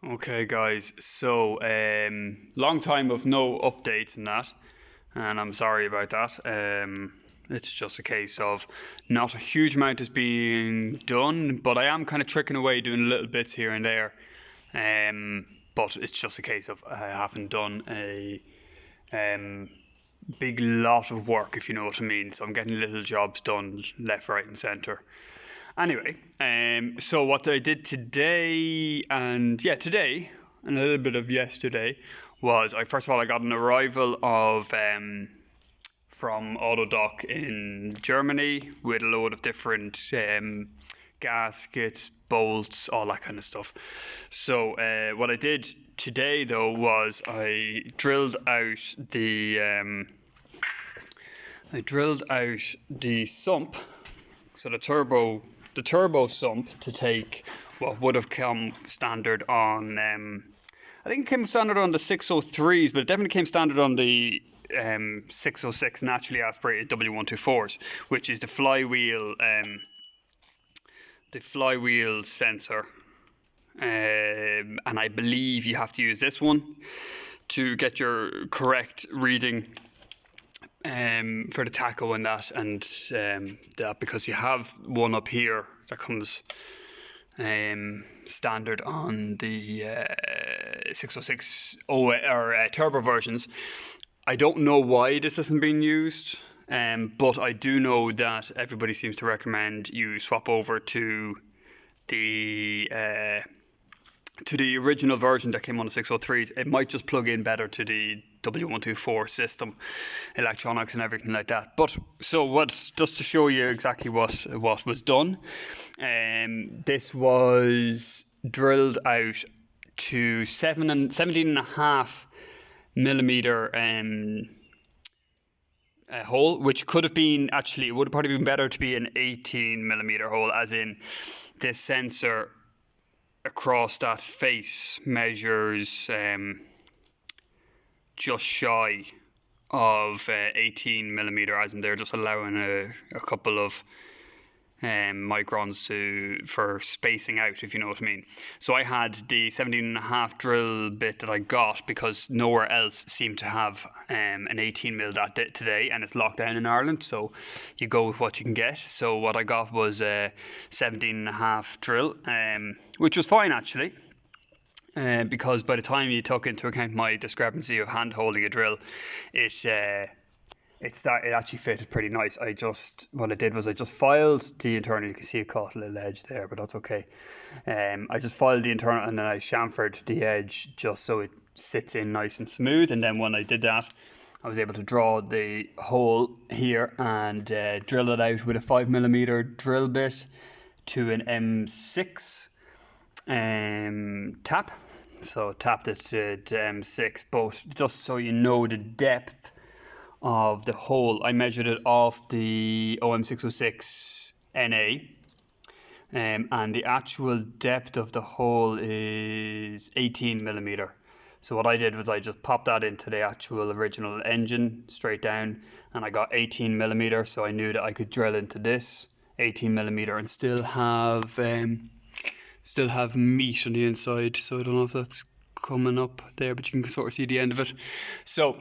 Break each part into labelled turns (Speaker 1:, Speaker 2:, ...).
Speaker 1: Okay, guys. So, long time of no updates and that, and I'm sorry about that. It's just a case of not a huge amount is being done, but I am kind of tricking away doing little bits here and there. But it's just a case of I haven't done a um, big lot of work, if you know what I mean. So I'm getting little jobs done left, right, and centre. Anyway, so what I did today, and yeah, today, and a little bit of yesterday, was I first of all I got an arrival of from Autodoc in Germany with a load of different gaskets, bolts, all that kind of stuff. So what I did today though was I drilled out the sump, so the turbo sump to take what would have come standard on I think it came standard on the 603s, but it definitely came standard on the 606 naturally aspirated w124s, which is the flywheel sensor. And I believe you have to use this one to get your correct reading for the tacho and that, and that, because you have one up here that comes standard on the 606 turbo versions. I don't know why this isn't being used, but I do know that everybody seems to recommend you swap over the original version that came on the 603s. It might just plug in better to the w124 system, electronics and everything like that. But so what's just to show you exactly what was done. This was drilled out to 17.5 millimeter hole, which could have been, actually it would have probably been better to be an 18 millimeter hole, as in this sensor across that face measures just shy of 18 millimeter, as in they're just allowing a couple of microns for spacing out, if you know what I mean. So I had the 17.5 drill bit that I got because nowhere else seemed to have an 18 mil today, and it's locked down in Ireland, so you go with what you can get. So what I got was a 17.5 drill, which was fine actually. Because by the time you took into account my discrepancy of hand holding a drill, it actually fitted pretty nice. What I did was I just filed the internal. You can see it caught a little edge there, but that's okay. I just filed the internal and then I chamfered the edge just so it sits in nice and smooth. And then when I did that, I was able to draw the hole here and drill it out with a 5 millimeter drill bit to an M6 tap. So tapped it to M6, but just so you know the depth of the hole, I measured it off the om606 NA, and the actual depth of the hole is 18 millimeter. So what I did was I just popped that into the actual original engine straight down, and I got 18 millimeter, so I knew that I could drill into this 18 millimeter and still have meat on the inside. So I don't know if that's coming up there, but you can sort of see the end of it. So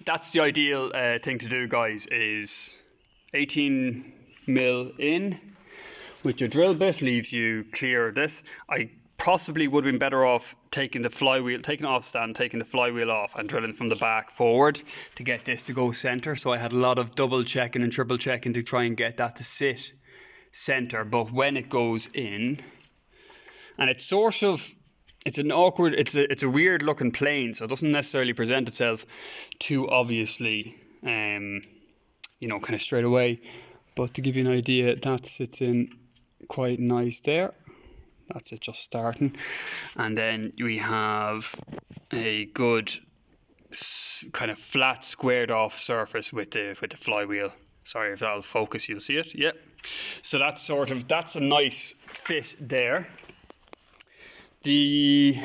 Speaker 1: that's the ideal thing to do, guys, is 18 mil in with your drill bit, leaves you clear of this. I possibly would have been better off taking the flywheel off, taking the flywheel off and drilling from the back forward to get this to go center. So I had a lot of double checking and triple checking to try and get that to sit center. But when it goes in, and it's sort of, it's a weird looking plane, so it doesn't necessarily present itself too obviously, kind of straight away. But to give you an idea, that sits in quite nice there. That's it, just starting. And then we have a good kind of flat, squared off surface with the flywheel. Sorry if that'll focus, you'll see it. Yeah. So that's a nice fit there. The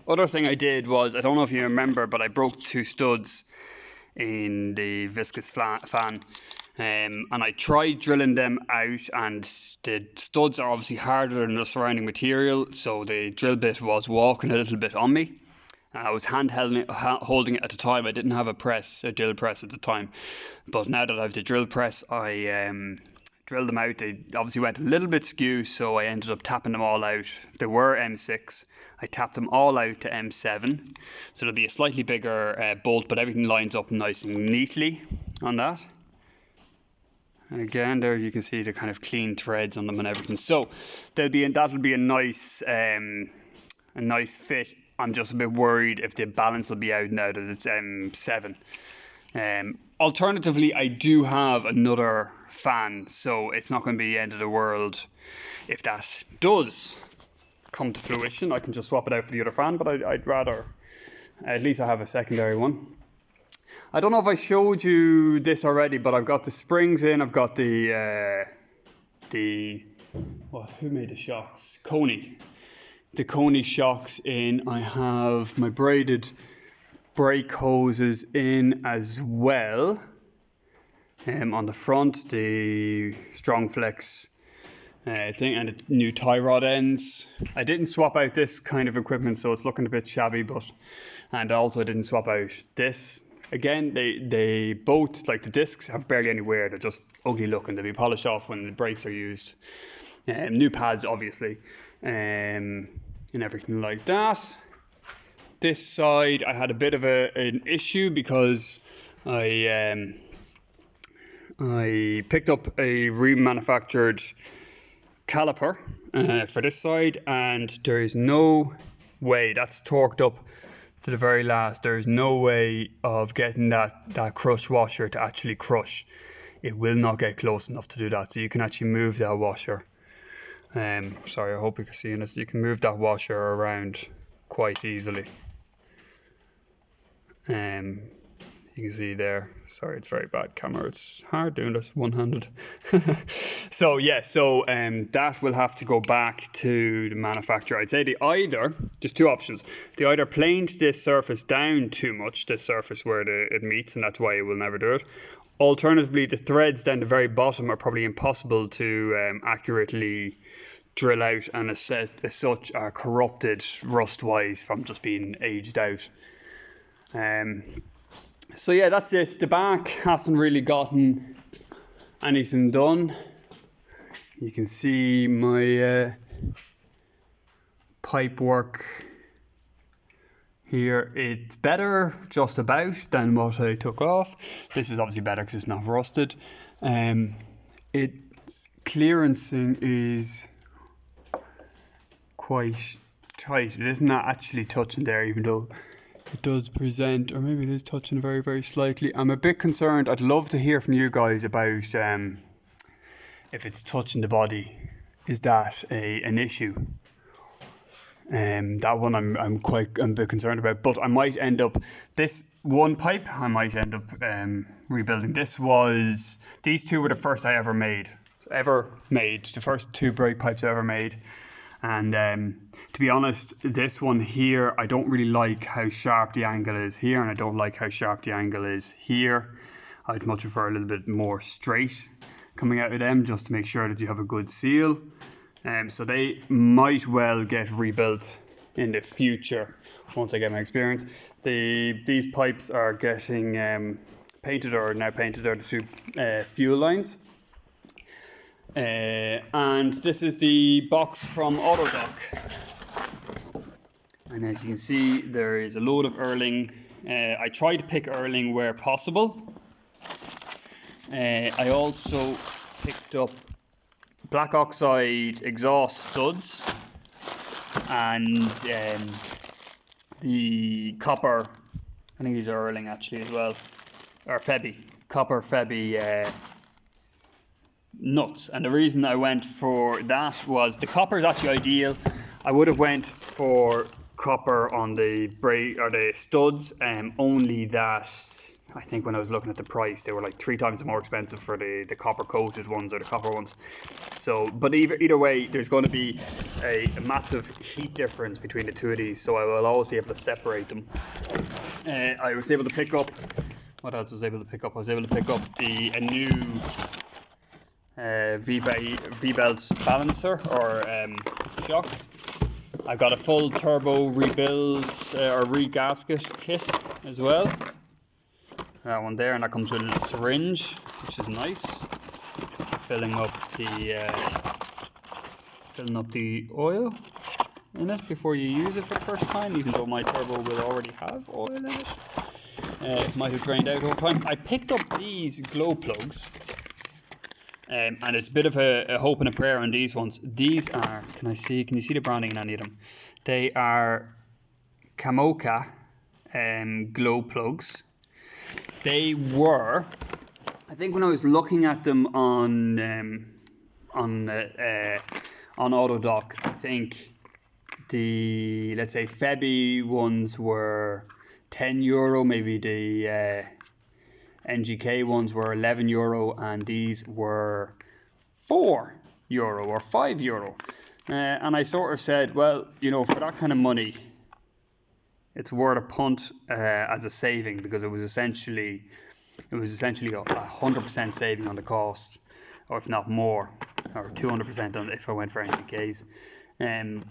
Speaker 1: other thing I did was, I don't know if you remember, but I broke 2 studs in the viscous fan, And I tried drilling them out, and the studs are obviously harder than the surrounding material, so the drill bit was walking a little bit on me. I was holding it at the time. I didn't have a drill press at the time, but now that I have the drill press, I drilled them out. They obviously went a little bit skew, so I ended up tapping them all out. If they were M6, I tapped them all out to M7, so there'll be a slightly bigger bolt, but everything lines up nice and neatly on that. And again, there you can see the kind of clean threads on them and everything. So that'll be a nice fit. I'm just a bit worried if the balance will be out now that it's M7. Alternatively, I do have another fan, so it's not going to be the end of the world if that does come to fruition. I can just swap it out for the other fan, but I'd rather, at least I have a secondary one. I don't know if I showed you this already, but I've got the springs in. I've got who made the shocks? Coney. The Coney shocks in. I have my braided brake hoses in as well. On the front, the Strong Flex thing, and the new tie rod ends. I didn't swap out this kind of equipment, so it's looking a bit shabby, and also I didn't swap out this. Again, they both, like the discs, have barely any wear. They're just ugly looking. They'll be polished off when the brakes are used. New pads, obviously, and everything like that. This side, I had a bit of an issue because I picked up a remanufactured caliper for this side, and there is no way, that's torqued up to the very last, there is no way of getting that crush washer to actually crush. It will not get close enough to do that, so you can actually move that washer. Sorry, I hope you can see this. You can move that washer around quite easily. You can see there. Sorry, it's very bad camera. It's hard doing this one-handed. So that will have to go back to the manufacturer. I'd say there's two options. They either planed this surface down too much, this surface where it meets, and that's why it will never do it. Alternatively, the threads down the very bottom are probably impossible to accurately drill out, and as such are corrupted rust-wise from just being aged out. So yeah, that's it. The back hasn't really gotten anything done. You can see my pipe work here. It's better just about than what I took off. This is obviously better because it's not rusted. Its clearancing is quite tight. It is not actually touching there, even though it does present, or maybe it is touching very, very slightly. I'm a bit concerned. I'd love to hear from you guys about if it's touching the body. Is that an issue? That one I'm a bit concerned about, but I might end up, this one pipe I might end up rebuilding. These two were the first I ever made, the first two brake pipes I ever made. And to be honest, this one here, I don't really like how sharp the angle is here, and I don't like how sharp the angle is here. I'd much prefer a little bit more straight coming out of them, just to make sure that you have a good seal. So they might well get rebuilt in the future once I get my experience. These pipes are getting painted, or now painted, are the two fuel lines. And this is the box from Autodoc, and as you can see, there is a load of Erling. I tried to pick Erling where possible. I also picked up black oxide exhaust studs and the copper, I think these are Erling actually as well, or copper Febby nuts. And the reason I went for that was the copper is actually ideal. I would have went for copper on the brake or the studs, only that I think when I was looking at the price, they were like 3 times more expensive for the copper coated ones or the copper ones. So, but either way, there's going to be a massive heat difference between the two of these, so I will always be able to separate them. I was able to pick up what else was I able to pick up? I was able to pick up a new V-belt balancer or shock. I've got a full turbo rebuild or re-gasket kit as well. That one there, and that comes with a little syringe, which is nice. Filling up the oil in it before you use it for the first time, even though my turbo will already have oil in it. It might have drained out over time. I picked up these glow plugs, and it's a bit of a hope and a prayer on these ones. These are, can you see the branding in any of them? They are Kamoka glow plugs. They were, I think when I was looking at them on Autodoc, I think the, let's say, Febby ones were €10, maybe the NGK ones were €11, and these were €4 or €5. And I sort of said, well, you know, for that kind of money, it's worth a punt as a saving, because it was essentially a 100% saving on the cost, or if not more, or 200% on if I went for NGKs.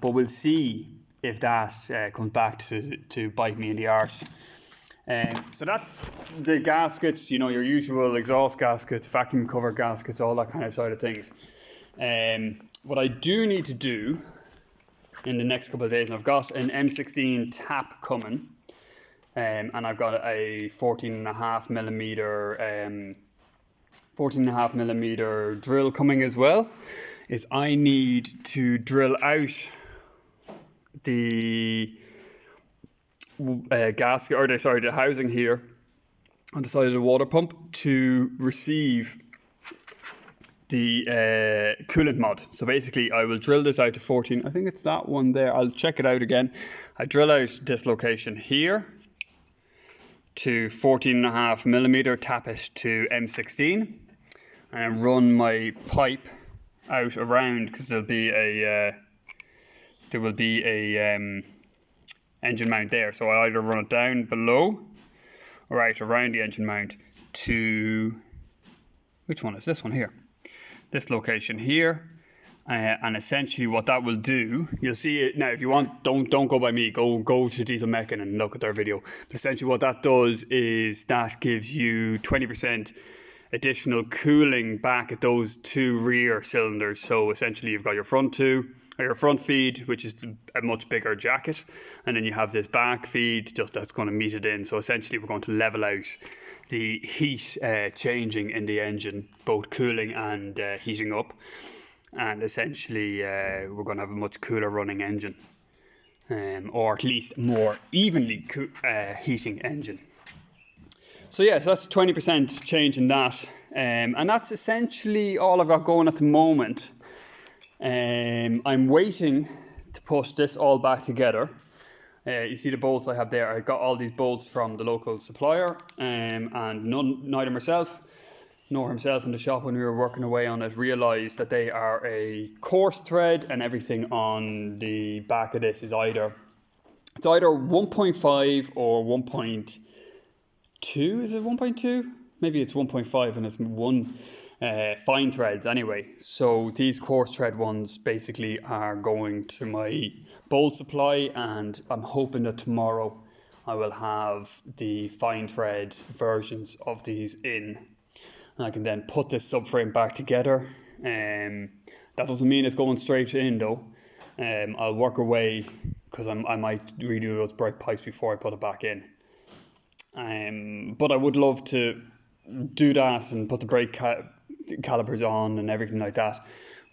Speaker 1: But we'll see if that comes back to bite me in the arse. So that's the gaskets, you know, your usual exhaust gaskets, vacuum cover gaskets, all that kind of side of things. What I do need to do in the next couple of days, and I've got an M16 tap coming, and I've got a 14.5 millimeter drill coming as well, is I need to drill out the gasket, or the housing here on the side of the water pump to receive the coolant mod. So basically I will drill this out to 14, I think it's that one there, I'll check it out again. I drill out this location here to 14.5 millimeter, tap it to M16, and run my pipe out around, because there will be a engine mount there. So I'll either run it down below or out around the engine mount to, which one is this one here? This location here, and essentially what that will do, you'll see it now. If you want, don't go by me, go to Diesel Mechan and look at their video. But essentially what that does is that gives you 20% additional cooling back at those two rear cylinders. So essentially you've got your front feed, which is a much bigger jacket, and then you have this back feed just that's going to meet it in. So essentially we're going to level out the heat changing in the engine, both cooling and heating up, and essentially we're going to have a much cooler running engine, or at least more evenly heating engine. So yeah, so that's 20% change in that, and that's essentially all I've got going at the moment. I'm waiting to put this all back together. You see the bolts I have there. I got all these bolts from the local supplier, and neither myself nor himself in the shop, when we were working away on it, realised that they are a coarse thread, and everything on the back of this is either 1.5 or 1.2. Is it 1.2? Maybe it's 1.5, and it's one fine threads anyway. So these coarse thread ones basically are going to my bolt supply, and I'm hoping that tomorrow I will have the fine thread versions of these in, and I can then put this subframe back together. That doesn't mean it's going straight in though. I'll work away, because I might redo those brake pipes before I put it back in. But I would love to do that and put the brake calipers on and everything like that,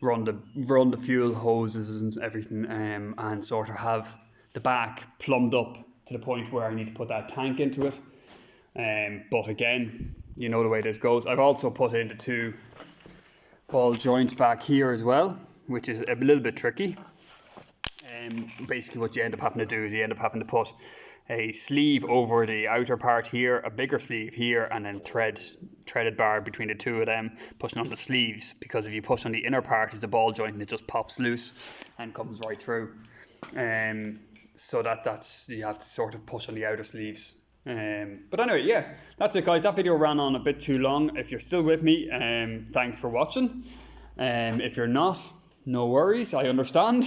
Speaker 1: run the fuel hoses and everything, and sort of have the back plumbed up to the point where I need to put that tank into it. But again, you know the way this goes. I've also put in the two ball joints back here as well, which is a little bit tricky. Basically what you end up having to do is you end up having to put a sleeve over the outer part here, a bigger sleeve here, and then threaded bar between the two of them, pushing on the sleeves, because if you push on the inner part is the ball joint, and it just pops loose and comes right through. So that's you have to sort of push on the outer sleeves But anyway, yeah, that's it, guys. That video ran on a bit too long. If you're still with me, thanks for watching. If you're not, no worries, I understand.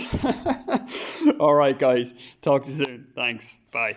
Speaker 1: Alright, guys, talk to you soon. Thanks, bye.